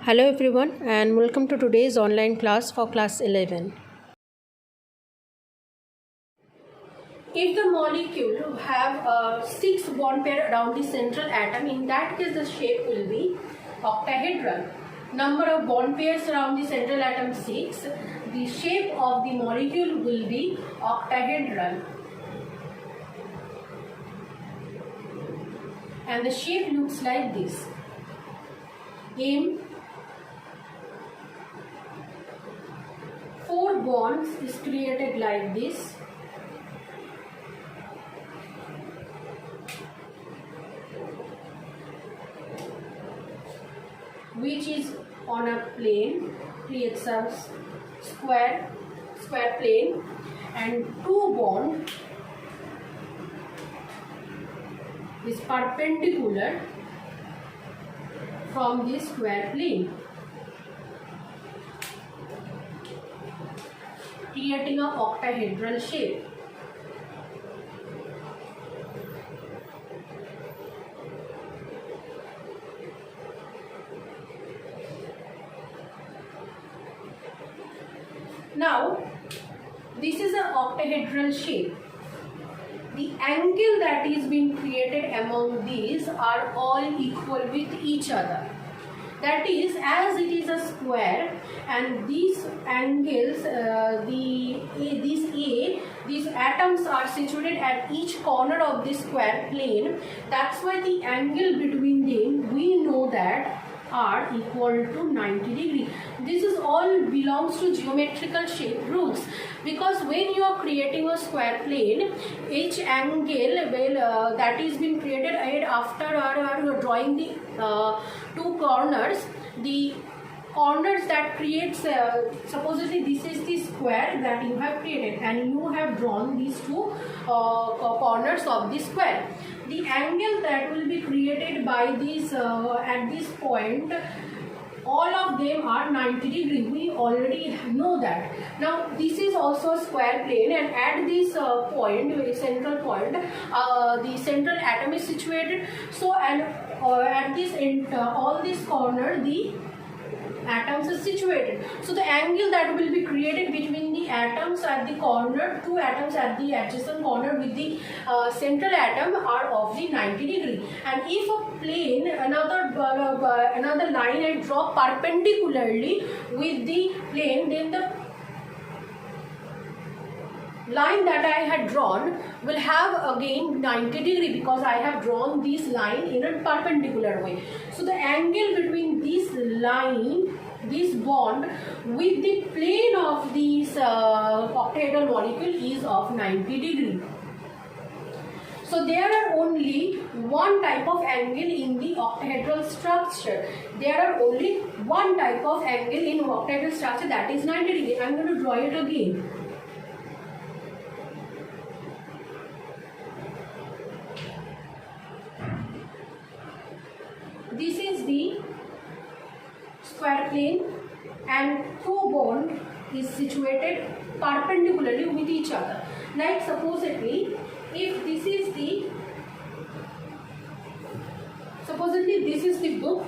Hello everyone and welcome to today's online class for class 11. If the molecule have 6 bond pair around the central atom, in that case the shape will be octahedral. Number of bond pairs around the central atom 6, the shape of the molecule will be octahedral. And the shape looks like this. In 4 bonds is created like this. Which is on a plane, creates a square plane, and 2 bond is perpendicular from this square plane, creating an octahedral shape. Now, this is an octahedral shape. The angle that is being created among these are all equal with each other. That is, as it is a square and these angles, these atoms are situated at each corner of this square plane. That's why the angle between them, we know that, are equal to 90 degree. This is all belongs to geometrical shape rules, because when you are creating a square plane, each angle that is been created after or drawing the 2 corners, the corners that creates supposedly this is the square that you have created and you have drawn these 2 corners of the square. The angle that will be created by this at this point, all of them are 90 degree. We already know that. Now this is also a square plane, and at this point, central point, the central atom is situated. So and at this end, all this corner, the atoms is situated. So the angle that will be created between the atoms at the corner, 2 atoms at the adjacent corner with the central atom are of the 90 degree. And if a plane, another line I draw perpendicularly with the plane, then the line that I had drawn will have again 90 degree, because I have drawn this line in a perpendicular way. So the angle between this line, this bond with the plane of this octahedral molecule is of 90 degree. So there are only one type of angle in the octahedral structure. There are only one type of angle in octahedral structure, that is 90 degree. I am going to draw it again. This is the square plane and 2 bond is situated perpendicularly with each other. Like supposedly, if this is the book,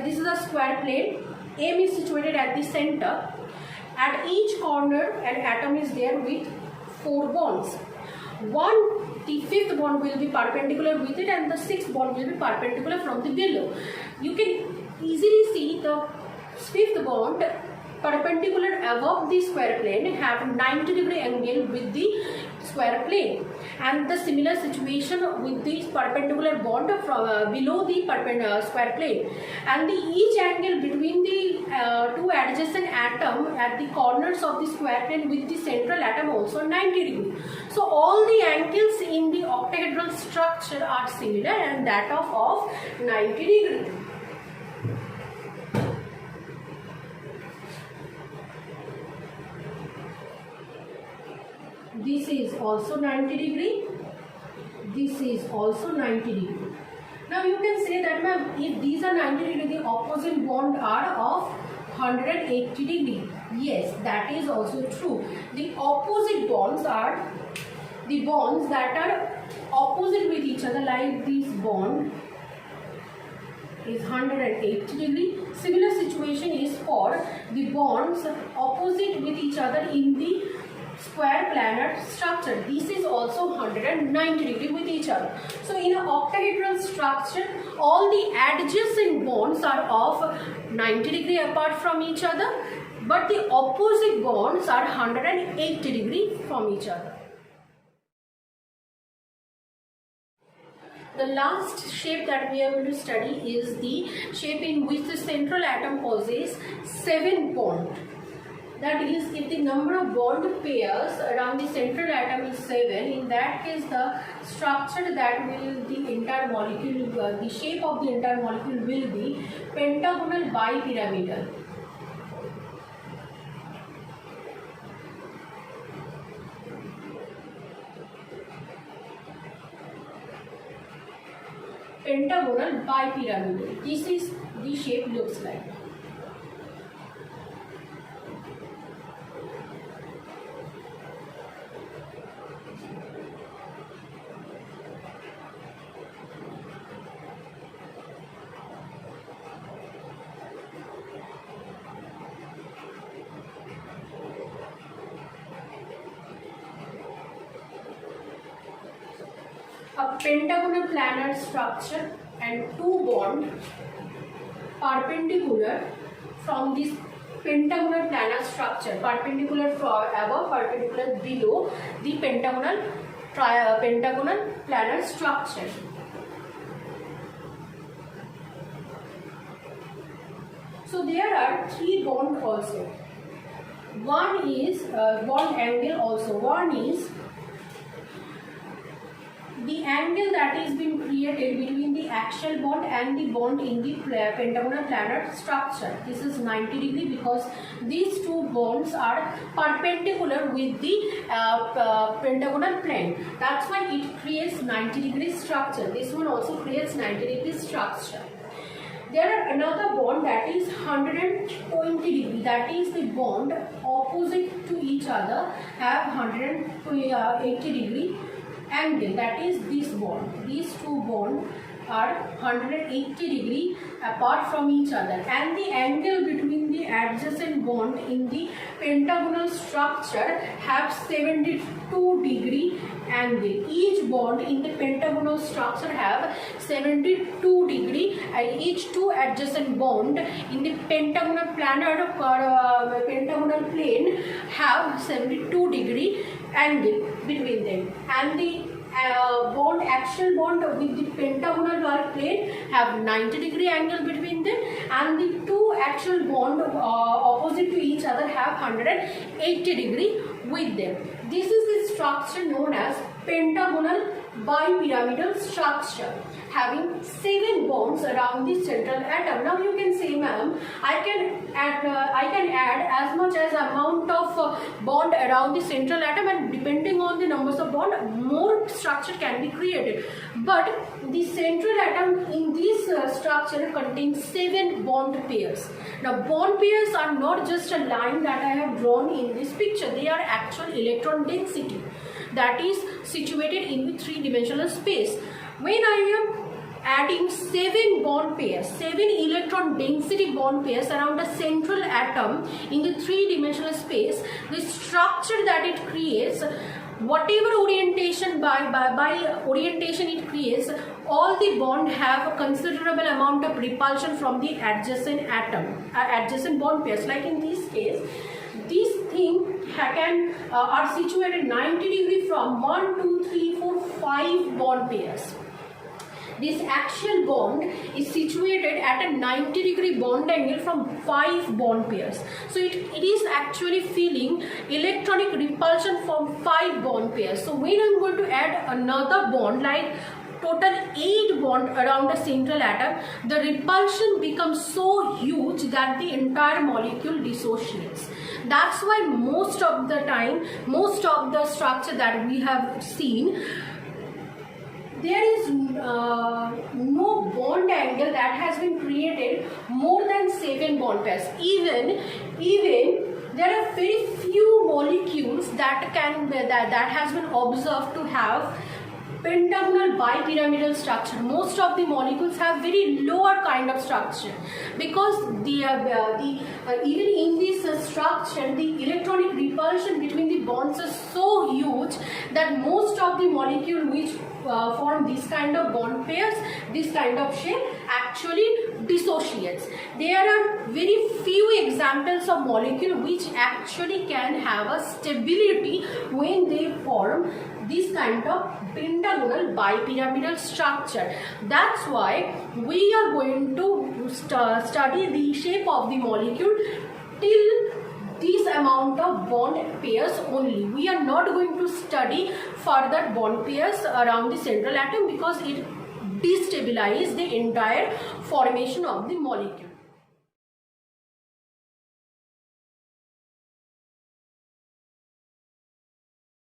this is a square plane, M is situated at the center. At each corner an atom is there with 4 bonds. The 5th bond will be perpendicular with it, and the 6th bond will be perpendicular from the below. You can easily see the 5th bond perpendicular above the square plane have 90 degree angle with the square plane, and the similar situation with the perpendicular bond from below the square plane, and each angle between the 2 adjacent atom at the corners of the square plane with the central atom also 90 degree. So all the angles in the octahedral structure are similar and that of 90 degree. This is also 90 degree. This is also 90 degree. Now you can say that, ma'am, if these are 90 degree, the opposite bond are of 180 degree. Yes, that is also true. The opposite bonds are the bonds that are opposite with each other, like this bond is 180 degree. Similar situation is for the bonds opposite with each other in the square planar structure. This is also 190 degree with each other. So in an octahedral structure, all the adjacent bonds are of 90 degree apart from each other, but the opposite bonds are 180 degree from each other. The last shape that we are going to study is the shape in which the central atom possesses 7 bonds. That is, if the number of bond pairs around the central atom is 7, in that case the structure that will the entire molecule, the shape of the entire molecule will be pentagonal bipyramidal. Pentagonal bipyramidal. This is the shape looks like. A pentagonal planar structure and 2 bonds perpendicular from this pentagonal planar structure, perpendicular from above, perpendicular below the pentagonal planar structure. So there are 3 bonds also. One is bond angle also. One is the angle that is being created between the axial bond and the bond in the pentagonal planar structure. This is 90 degree because these 2 bonds are perpendicular with the pentagonal plane. That's why it creates 90 degree structure. This one also creates 90 degree structure. There are another bond that is 120 degree. That is the bond opposite to each other have 180 degree angle. That is this bond. These 2 bonds are 180 degree apart from each other, and the angle between the adjacent bond in the pentagonal structure have 72 degree angle. Each bond in the pentagonal structure have 72 degree, and each 2 adjacent bond in the pentagonal pentagonal plane have 72 degree angle between them, and the axial bond with the pentagonal plane have 90 degree angle between them, and the 2 axial bond opposite to each other have 180 degree with them. This is the structure known as pentagonal bipyramidal structure, having 7 bonds around the central atom. Now you can say, ma'am, I can add as much as amount of bond around the central atom, and depending on the numbers of bond, more structure can be created. But the central atom in this structure contains 7 bond pairs. Now bond pairs are not just a line that I have drawn in this picture. They are actual electron density that is situated in the 3-dimensional space. When I am adding 7 bond pairs, 7 electron density bond pairs around a central atom in the 3-dimensional space, the structure that it creates, whatever orientation by orientation it creates, all the bond have a considerable amount of repulsion from the adjacent atom, adjacent bond pairs. Like in this case, these things are situated 90 degree from 1, 2, 3, 4, 5 bond pairs. This axial bond is situated at a 90 degree bond angle from 5 bond pairs. So it is actually feeling electronic repulsion from 5 bond pairs. So when I'm going to add another bond, like total 8 bond around the central atom, the repulsion becomes so huge that the entire molecule dissociates. That's why most of the time, most of the structure that we have seen, there is no bond angle that has been created more than 7 bond pairs. Even there are very few molecules that has been observed to have pentagonal bipyramidal structure. Most of the molecules have very lower kind of structure, because even in this structure the electronic repulsion between the bonds is so huge that most of the molecule which form this kind of bond pairs, this kind of shape, actually dissociates. There are very few examples of molecule which actually can have a stability when they form this kind of pentagonal bipyramidal structure. That's why we are going to study the shape of the molecule till this amount of bond pairs only. We are not going to study further bond pairs around the central atom, because it destabilizes the entire formation of the molecule.